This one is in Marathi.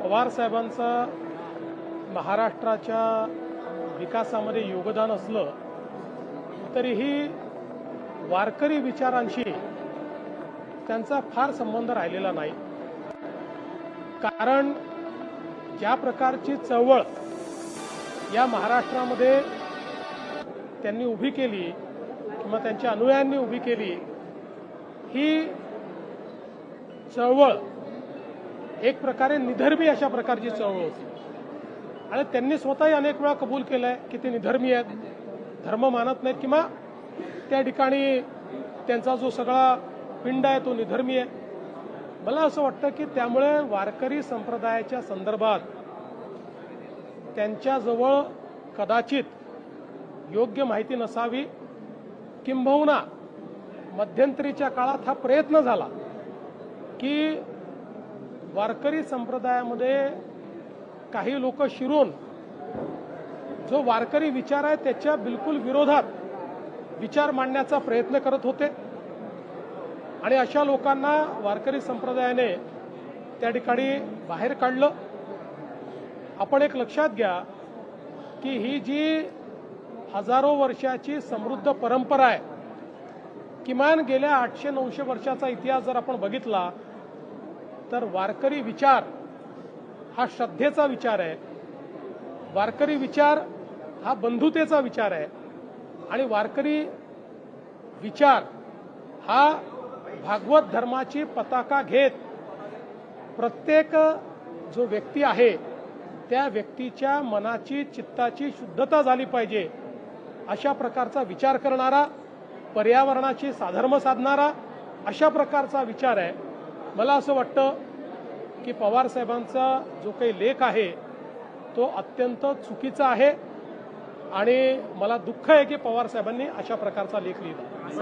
पवार साहेबांचं महाराष्ट्राच्या विकासामध्ये योगदान असलं तरीही वारकरी विचारांशी त्यांचा फार संबंध राहिलेला नाही। कारण ज्या प्रकारची चळवळ या महाराष्ट्रामध्ये त्यांनी उभी केली किंवा त्यांच्या अनुयायांनी उभी केली, ही चळवळ एक प्रकारे निधर्मी अशा प्रकारची चळवळ होती आणि त्यांनी स्वतःही अनेक वेळा कबूल केलंय की ते निधर्मी आहेत, धर्म मानत नाहीत किंवा त्या ठिकाणी त्यांचा जो सगळा पिंड आहे तो निधर्मी आहे। मला असं वाटतं की त्यामुळे वारकरी संप्रदायाच्या संदर्भात त्यांच्याजवळ कदाचित योग्य माहिती नसावी, किंबहुना मध्यंतरीच्या काळात हा प्रयत्न झाला की वारकरी संप्रदायामध्ये काही लोक शिरून जो वारकरी विचार आहे त्याच्या बिलकुल विरोधात विचार मांडण्याचा प्रयत्न करत होते आणि अशा लोकांना वारकरी संप्रदायाने त्या ठिकाणी बाहेर काढलं। आपण एक लक्षात घ्या की ही जी हजारो वर्षाची समृद्ध परंपरा आहे, किमान गेल्या 800-900 वर्षाचा इतिहास जर आपण बघितला तर वारकरी विचार हा श्रद्धेचा विचार आहे, वारकरी विचार हा बंधुतेचा विचार आहे आणि वारकरी विचार हा भागवत धर्माची पताका घेत प्रत्येक जो व्यक्ती आहे त्या व्यक्तीच्या मनाची चित्ताची शुद्धता झाली पाहिजे अशा प्रकारचा विचार करणारा, पर्यावरणाची साधर्म साधणारा अशा प्रकारचा विचार आहे। मला असं वाटतं की पवार साहेबांचा जो काही लेख आहे तो अत्यंत चुकीचा आहे आणि मला दुःख आहे की पवार साहेबांनी अशा प्रकारचा लेख लिहिला।